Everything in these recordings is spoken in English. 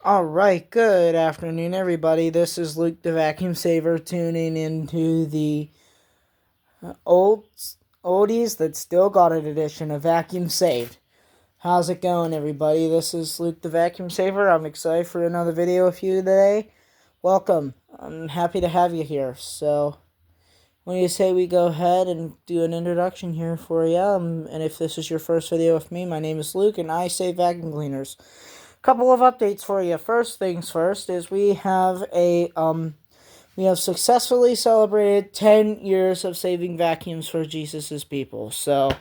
Alright, good afternoon everybody. This is Luke the Vacuum Saver tuning into the old oldies that still got it edition of Vacuum Saved. How's it going everybody? This is Luke the Vacuum Saver. I'm excited for another video with you today. Welcome. I'm happy to have you here. So, what do you say we go ahead and do an introduction here for you? And if this is your first video with me, my name is Luke and I save vacuum cleaners. Couple of updates for you. First things first is we have successfully celebrated 10 years of saving vacuums for Jesus's people. So,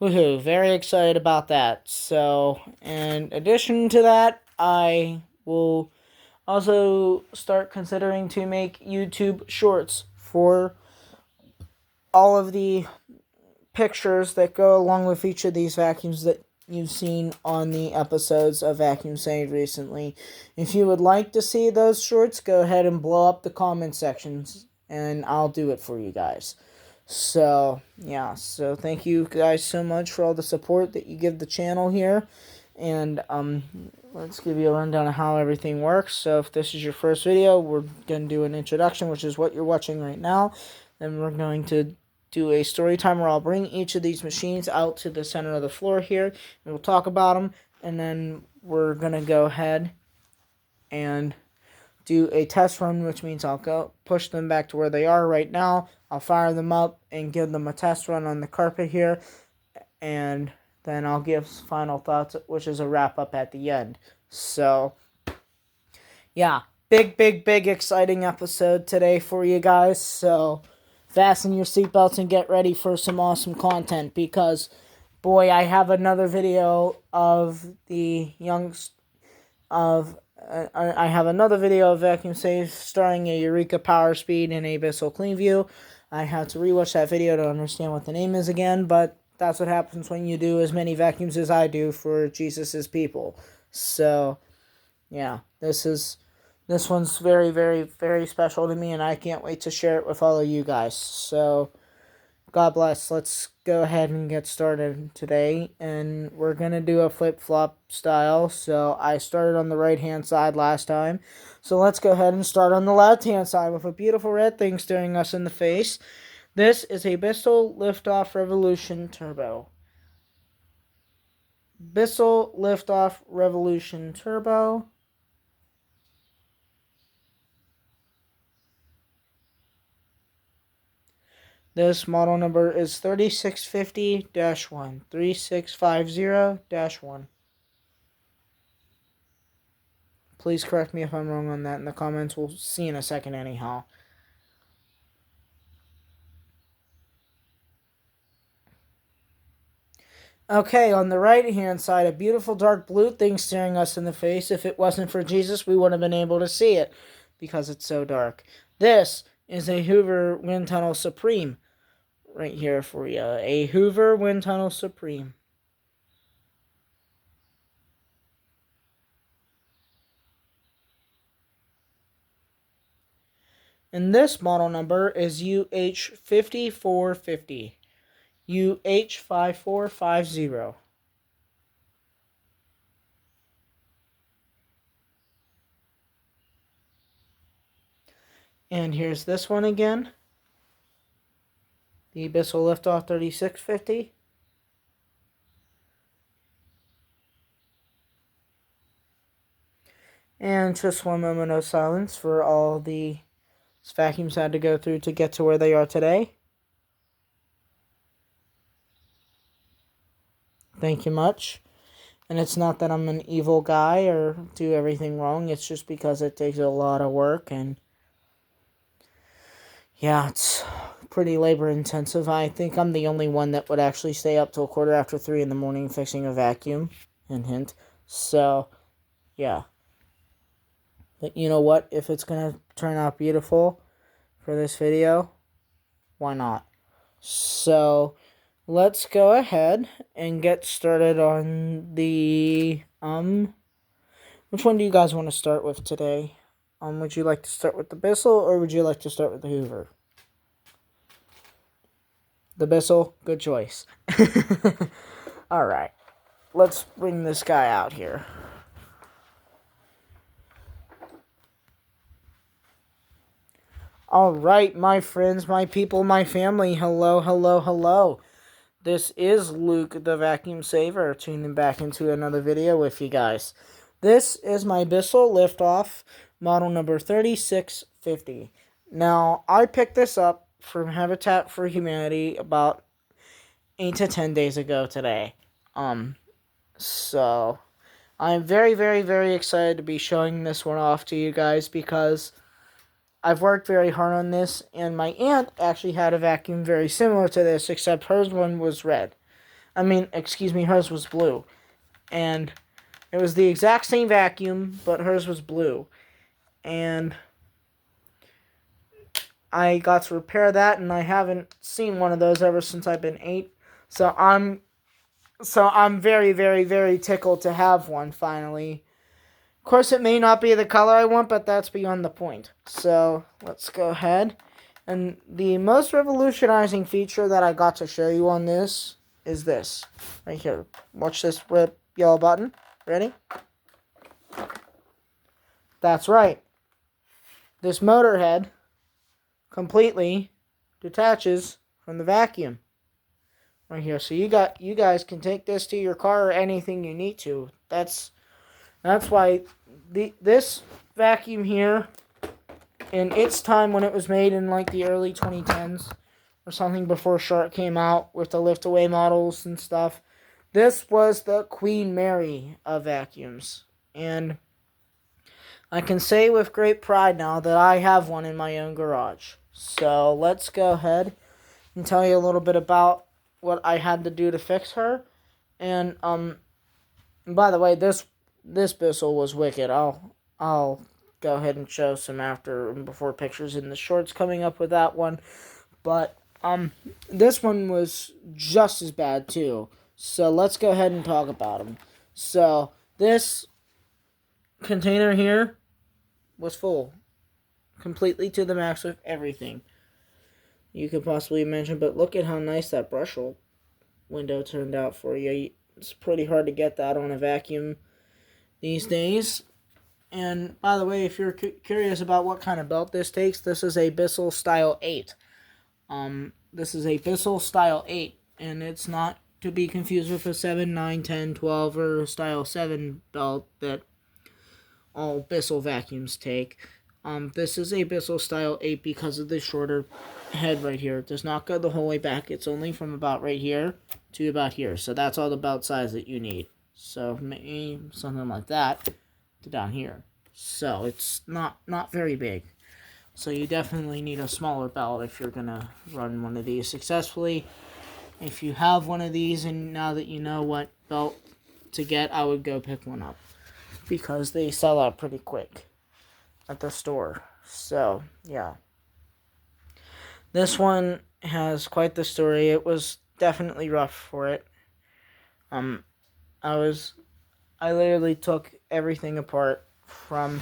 woohoo, very excited about that. So, in addition to that, I will also start considering to make YouTube shorts for all of the pictures that go along with each of these vacuums that you've seen on the episodes of Vacuum Saved recently. If you would like to see those shorts, go ahead and blow up the comment sections and I'll do it for you guys. So, yeah, so thank you guys so much for all the support that you give the channel here. And let's give you a rundown of how everything works. So if this is your first video, we're going to do an introduction, which is what you're watching right now. Then we're going to do a story time where I'll bring each of these machines out to the center of the floor here, and we'll talk about them, and then we're going to go ahead and do a test run, which means I'll go push them back to where they are right now. I'll fire them up and give them a test run on the carpet here, and then I'll give final thoughts, which is a wrap-up at the end. So, yeah, big exciting episode today for you guys, so fasten your seatbelts and get ready for some awesome content because, boy, I have another video of I have another video of Vacuum Save starring a Eureka Power Speed and a Bissell Clean View. I had to rewatch that video to understand what the name is again, but that's what happens when you do as many vacuums as I do for Jesus's people. So, yeah, this one's very special to me, and I can't wait to share it with all of you guys. So, God bless. Let's go ahead and get started today. And we're going to do a flip-flop style. So, I started on the right-hand side last time. So, let's go ahead and start on the left-hand side with a beautiful red thing staring us in the face. This is a Bissell Liftoff Revolution Turbo. Bissell Liftoff Revolution Turbo. This model number is 3650-1. 3650-1. Please correct me if I'm wrong on that in the comments. We'll see in a second anyhow. Okay, on the right-hand side, a beautiful dark blue thing staring us in the face. If it wasn't for Jesus, we wouldn't have been able to see it because it's so dark. This is a Hoover Windtunnel Supreme. Right here for you. A Hoover Windtunnel Supreme. And this model number is UH5450. UH5450. And here's this one again. The Bissell Liftoff 3650. And just one moment of silence for all the vacuums had to go through to get to where they are today. Thank you much. And it's not that I'm an evil guy or do everything wrong. It's just because it takes a lot of work. And yeah, it's pretty labor intensive. I think I'm the only one that would actually stay up till 3:15 in the morning fixing a vacuum. Hint. So, yeah. But you know what? If it's going to turn out beautiful for this video, why not? So, let's go ahead and get started on the, which one do you guys want to start with today? Would you like to start with the Bissell or would you like to start with the Hoover? The Bissell, good choice. Alright, let's bring this guy out here. Alright, my friends, my people, my family, hello, hello, hello. This is Luke the Vacuum Saver, tuning back into another video with you guys. This is my Bissell Liftoff, model number 3650. Now, I picked this up from Habitat for Humanity about 8 to 10 days ago today. So, I'm very, very, very excited to be showing this one off to you guys because I've worked very hard on this, and my aunt actually had a vacuum very similar to this, except hers one was red. Hers was blue. And it was the exact same vacuum, but hers was blue. And I got to repair that, and I haven't seen one of those ever since I've been 8. So I'm very, very, very tickled to have one finally. Of course, it may not be the color I want, but that's beyond the point. So, let's go ahead. And the most revolutionizing feature that I got to show you on this is this. Right here. Watch this red yellow button. Ready? That's right. This motor head completely detaches from the vacuum. Right here. So you guys can take this to your car or anything you need to. That's why this vacuum here, in its time when it was made in like the early 2010s or something before Shark came out with the lift-away models and stuff, this was the Queen Mary of vacuums. And I can say with great pride now that I have one in my own garage. So let's go ahead and tell you a little bit about what I had to do to fix her. And by the way, this Bissell was wicked. I'll go ahead and show some after and before pictures in the shorts coming up with that one. But this one was just as bad too. So let's go ahead and talk about them. So this container here was full, completely to the max with everything you could possibly imagine. But look at how nice that brush window turned out for you. It's pretty hard to get that on a vacuum these days. And by the way, if you're curious about what kind of belt this takes, this is a Bissell Style 8. This is a Bissell Style 8, and it's not to be confused with a 7, 9, 10, 12, or Style 7 belt that all Bissell vacuums take. This is a Bissell Style 8 because of the shorter head right here. It does not go the whole way back. It's only from about right here to about here. So that's all the belt size that you need. So maybe something like that to down here. So it's not very big. So you definitely need a smaller belt if you're going to run one of these successfully. If you have one of these and now that you know what belt to get, I would go pick one up because they sell out pretty quick at the store. So, yeah. This one has quite the story. It was definitely rough for it. I literally took everything apart from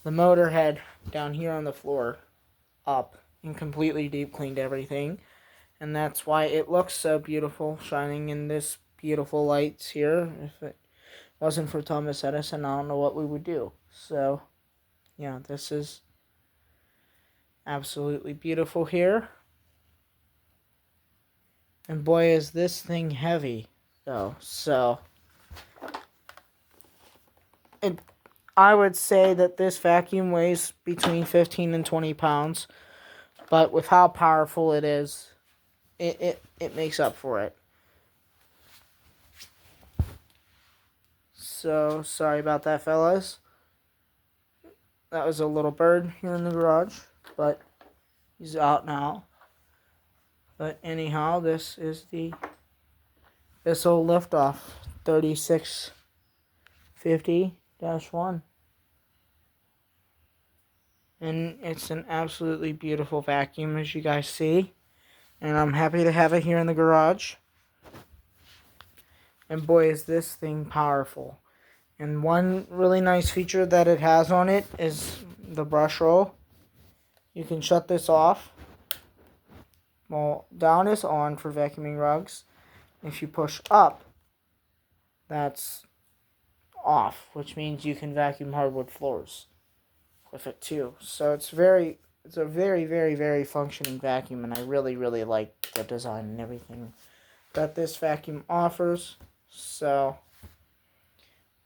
the motor head down here on the floor up and completely deep cleaned everything. And that's why it looks so beautiful, shining in this beautiful lights here. If it wasn't for Thomas Edison, I don't know what we would do. So, yeah, this is absolutely beautiful here. And boy, is this thing heavy, though. So, I would say that this vacuum weighs between 15 and 20 pounds. But with how powerful it is, it makes up for it. So, sorry about that, fellas. That was a little bird here in the garage, but he's out now. But anyhow, this is the Bissell Liftoff 3650-1. And it's an absolutely beautiful vacuum, as you guys see. And I'm happy to have it here in the garage. And boy, is this thing powerful. And one really nice feature that it has on it is the brush roll. You can shut this off. Well, down is on for vacuuming rugs. If you push up, that's off, which means you can vacuum hardwood floors with it too. So it's very, it's a very, very, very functioning vacuum, and I really, really like the design and everything that this vacuum offers. So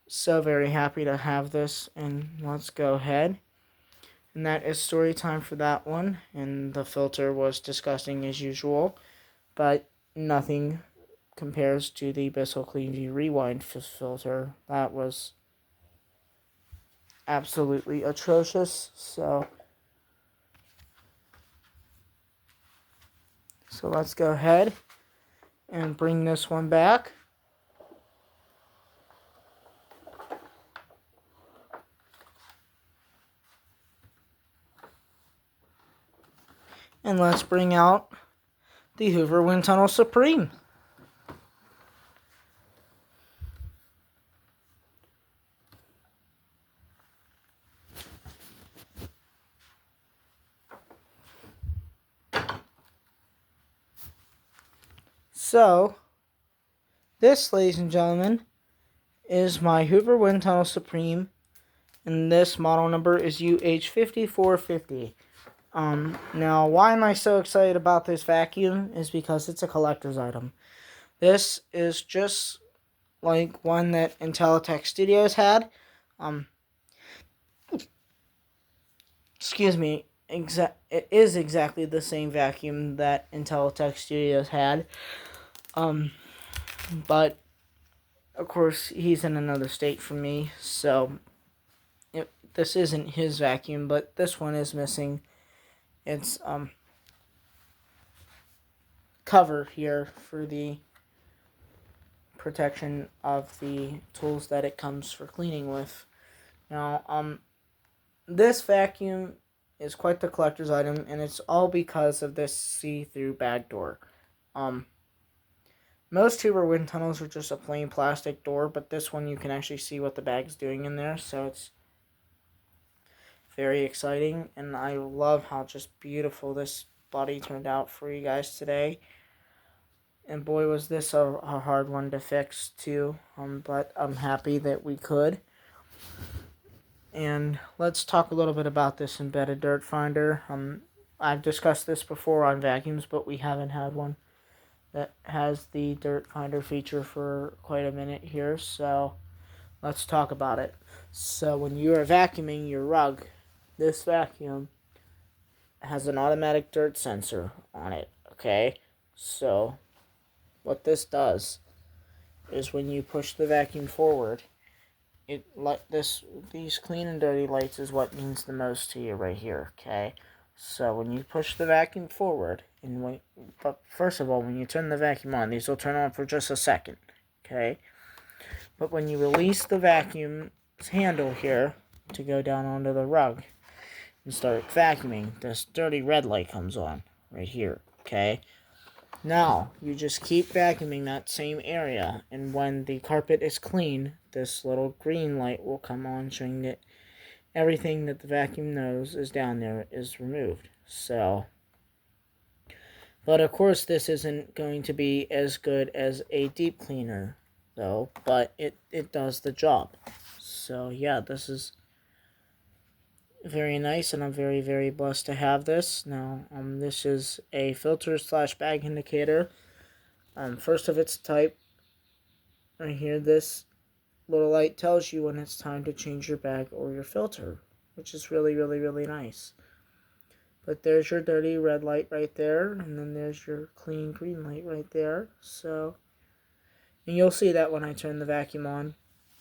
very happy to have this, and let's go ahead. And that is story time for that one. And the filter was disgusting as usual, but nothing compares to the Bissell Clean View Rewind filter. That was absolutely atrocious. So let's go ahead and bring this one back. And let's bring out the Hoover Windtunnel Supreme. So, this, ladies and gentlemen, is my Hoover Windtunnel Supreme, and this model number is UH5450. Now, why am I so excited about this vacuum is because it's a collector's item. This is just like one that Intelitech Studios had. Excuse me. It is exactly the same vacuum that Intelitech Studios had. But of course he's in another state from me, so this isn't his vacuum, but this one is missing its cover here for the protection of the tools that it comes for cleaning with. Now, this vacuum is quite the collector's item, and it's all because of this see-through bag door. Most Hoover wind tunnels are just a plain plastic door, but this one you can actually see what the bag's doing in there, so it's very exciting, and I love how just beautiful this body turned out for you guys today. And boy, was this a hard one to fix too, but I'm happy that we could. And let's talk a little bit about this embedded dirt finder. I've discussed this before on vacuums, but we haven't had one that has the dirt finder feature for quite a minute here, so let's talk about it. So when you are vacuuming your rug, this vacuum has an automatic dirt sensor on it, okay? So what this does is when you push the vacuum forward, these clean and dirty lights is what means the most to you right here, okay? So when you push the vacuum forward, but first of all, when you turn the vacuum on, these will turn on for just a second, okay? But when you release the vacuum's handle here to go down onto the rug and start vacuuming, this dirty red light comes on right here, okay? Now, you just keep vacuuming that same area, and when the carpet is clean, this little green light will come on, showing that everything that the vacuum knows is down there is removed. So, but of course this isn't going to be as good as a deep cleaner, though, but it does the job. So yeah, this is very nice, and I'm very, very blessed to have this. Now, this is a filter / bag indicator, first of its type. Right here, this little light tells you when it's time to change your bag or your filter, which is really, really, really nice. But there's your dirty red light right there, and then there's your clean green light right there. So, and you'll see that when I turn the vacuum on.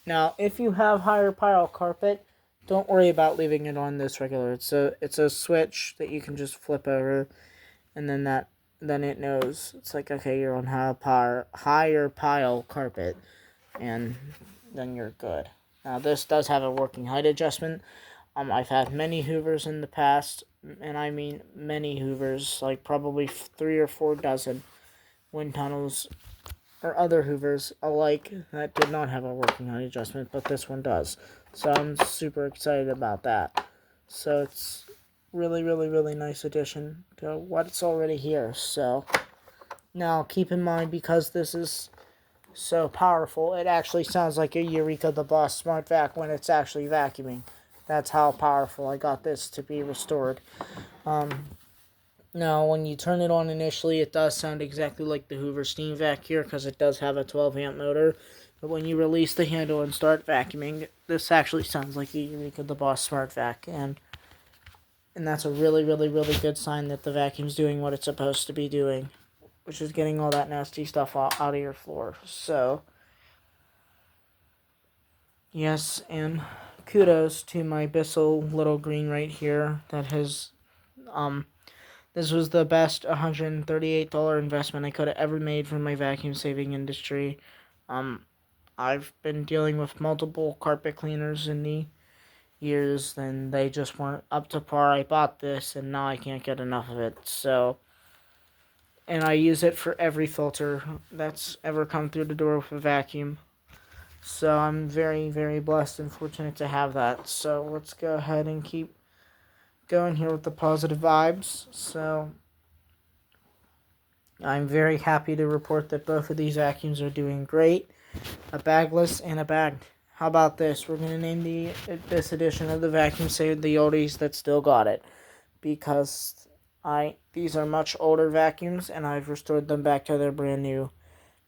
Now, if you have higher pile carpet, don't worry about leaving it on this regular. It's a switch that you can just flip over, and then it knows. It's like, okay, you're on higher pile carpet, and then you're good. Now, this does have a working height adjustment. I've had many Hoovers in the past, and I mean many Hoovers, like probably 3 or 4 dozen wind tunnels or other Hoovers alike that did not have a working height adjustment, but this one does. So I'm super excited about that. So it's really, really, really nice addition to what's already here. So now keep in mind, because this is so powerful, it actually sounds like a Eureka the Boss Smart Vac when it's actually vacuuming. That's how powerful I got this to be restored. Now, when you turn it on initially, it does sound exactly like the Hoover steam vac here, because it does have a 12 amp motor. But when you release the handle and start vacuuming, this actually sounds like the Eureka the Boss Smart Vac. And that's a really, really, really good sign that the vacuum's doing what it's supposed to be doing, which is getting all that nasty stuff out of your floor. So, yes, and kudos to my Bissell little green right here that has, this was the best $138 investment I could have ever made for my vacuum saving industry. I've been dealing with multiple carpet cleaners in the years, and they just weren't up to par. I bought this, and now I can't get enough of it. So, and I use it for every filter that's ever come through the door with a vacuum. So I'm very, very blessed and fortunate to have that. So let's go ahead and keep going here with the positive vibes. So I'm very happy to report that both of these vacuums are doing great. A bagless and a bagged. How about this? We're going to name this edition of the vacuum save the oldies that still got it. Because these are much older vacuums, and I've restored them back to their brand new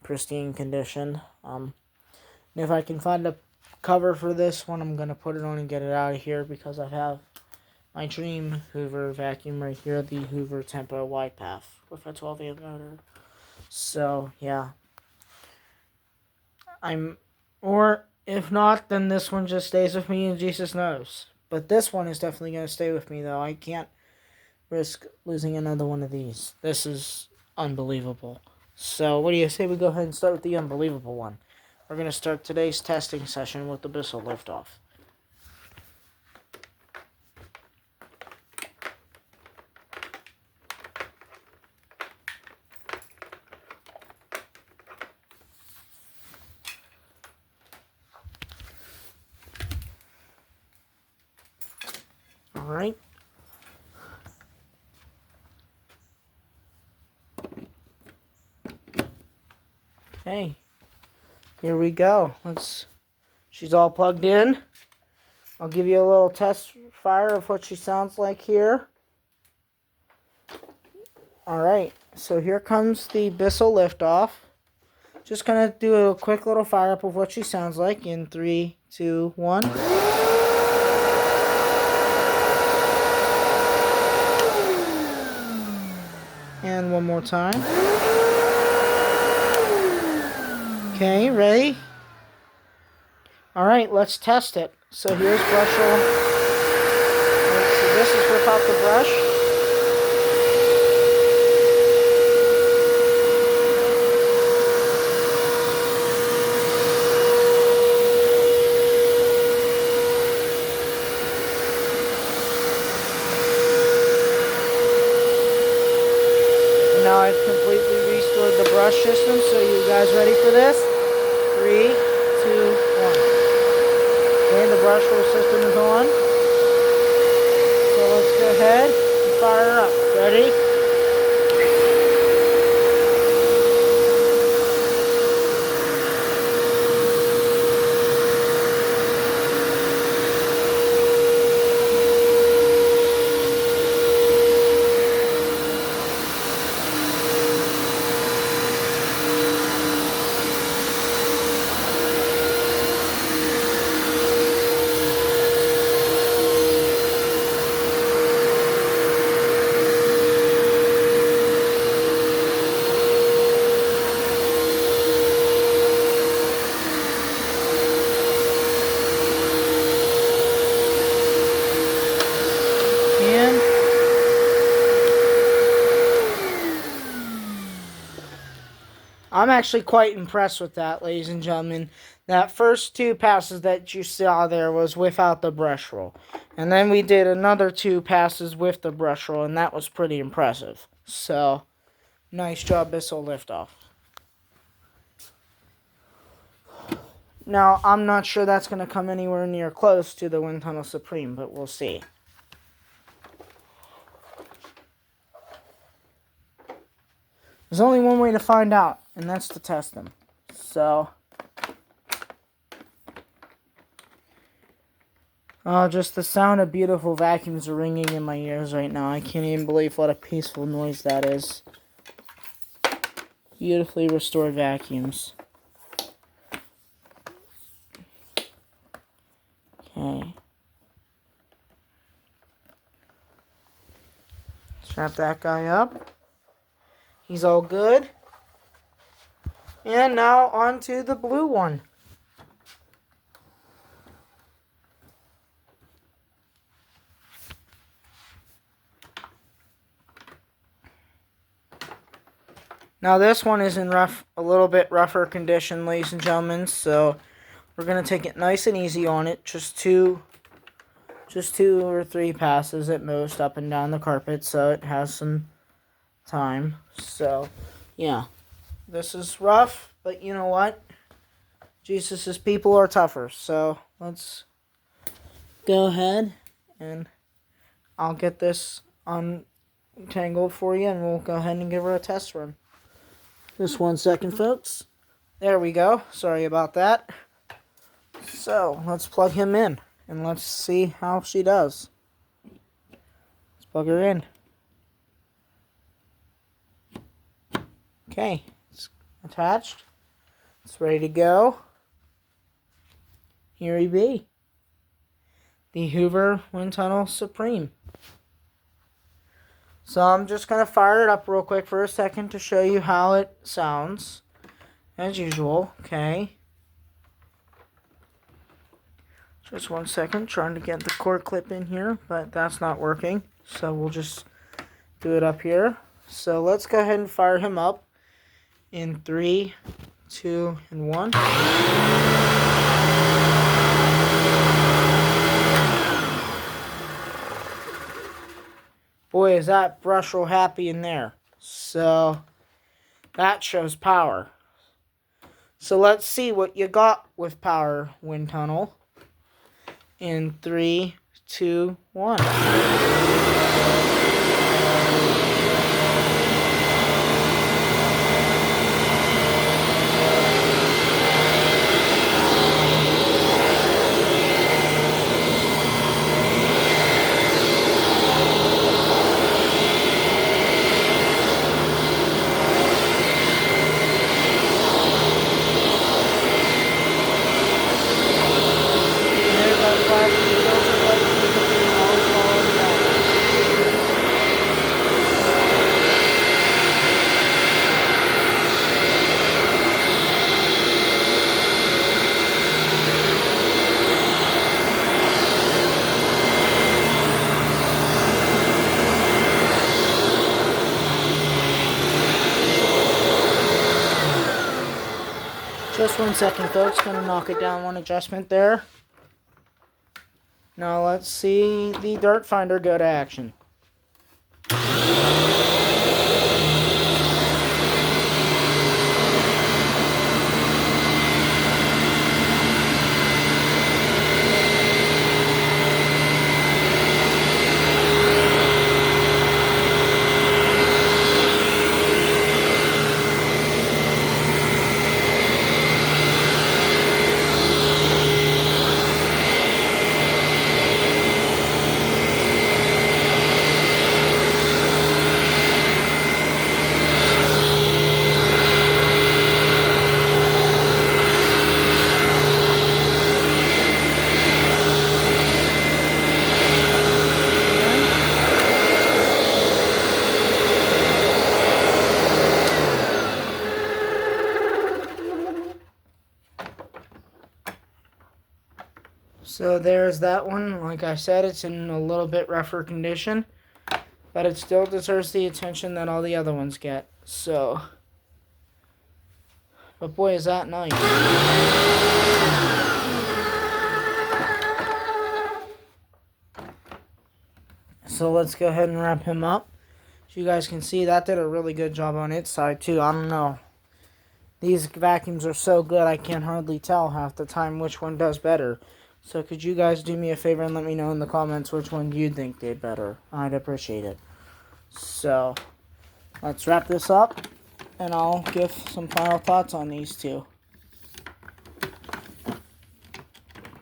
pristine condition. And if I can find a cover for this one, I'm going to put it on and get it out of here, because I have my dream Hoover vacuum right here, the Hoover Tempo Wide Path with a 12 amp motor. So, yeah. Or if not, then this one just stays with me and Jesus knows. But this one is definitely going to stay with me, though. I can't risk losing another one of these. This is unbelievable. So, what do you say we go ahead and start with the unbelievable one? We're going to start today's testing session with the Bissell Liftoff. Alright. Okay. Here we go. She's all plugged in. I'll give you a little test fire of what she sounds like here. Alright. So here comes the Bissell Liftoff. Just gonna do a quick little fire up of what she sounds like in 3, 2, 1. And one more time. Okay, ready? Alright, let's test it. So here's brushel. So this is without the brush. Now I've completely restored the brush system, so you guys ready for this? 3, 2, 1. Okay, the brush roll system is on. So let's go ahead and fire up. Ready? I'm actually quite impressed with that, ladies and gentlemen. That first 2 passes that you saw there was without the brush roll. And then we did another 2 passes with the brush roll, and that was pretty impressive. So, nice job, Bissell Liftoff. Now, I'm not sure that's going to come anywhere near close to the Windtunnel Supreme, but we'll see. There's only one way to find out, and that's to test them. So, Just the sound of beautiful vacuums are ringing in my ears right now. I can't even believe what a peaceful noise that is. Beautifully restored vacuums. Okay. Strap that guy up. He's all good. And now on to the blue one. Now this one is in a little bit rougher condition, ladies and gentlemen, so we're going to take it nice and easy on it. Just two or three passes at most up and down the carpet, so it has some time. So, yeah, this is rough, but you know what? Jesus' people are tougher, so let's go ahead and I'll get this untangled for you, and we'll go ahead and give her a test run. Just 1 second, folks. There we go. Sorry about that. So, let's plug him in, and let's see how she does. Let's plug her in. Okay, it's attached. It's ready to go. Here he be. The Hoover Windtunnel Supreme. So I'm just going to fire it up real quick for a second to show you how it sounds. As usual, okay. Just 1 second, trying to get the cord clip in here, but that's not working. So we'll just do it up here. So let's go ahead and fire him up in 3, 2, and 1. Boy, is that brush real happy in there. So, that shows power. So, let's see what you got with power, Windtunnel. In 3, 2, 1. Just 1 second, folks. Gonna knock it down one adjustment there. Now let's see the dart finder go to action. So there's that one. Like I said, it's in a little bit rougher condition, but it still deserves the attention that all the other ones get. So, but boy, is that nice. So let's go ahead and wrap him up. As you guys can see, that did a really good job on its side too. I don't know. These vacuums are so good, I can't hardly tell half the time which one does better. So could you guys do me a favor and let me know in the comments which one you think did better? I'd appreciate it. So, let's wrap this up, and I'll give some final thoughts on these two.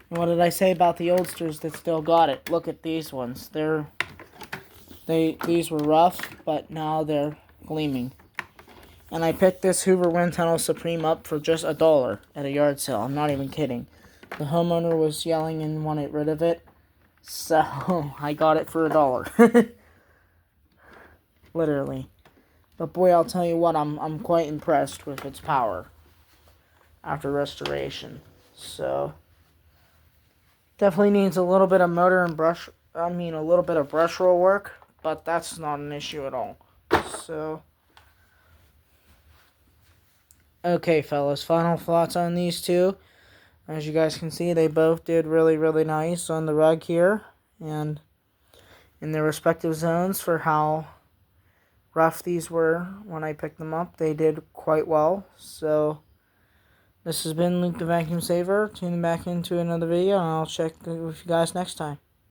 And what did I say about the oldsters that still got it? Look at these ones. These were rough, but now they're gleaming. And I picked this Hoover Windtunnel Supreme up for just $1 at a yard sale. I'm not even kidding. The homeowner was yelling and wanted rid of it, so I got it for $1. Literally. But boy, I'll tell you what, I'm quite impressed with its power after restoration. So definitely needs a little bit of motor and brush. A little bit of brush roll work, but that's not an issue at all. So. Okay, fellas, final thoughts on these two. As you guys can see, they both did really, really nice on the rug here. And in their respective zones for how rough these were when I picked them up, they did quite well. So, this has been Luke the Vacuum Saver. Tuning back into another video, and I'll check with you guys next time.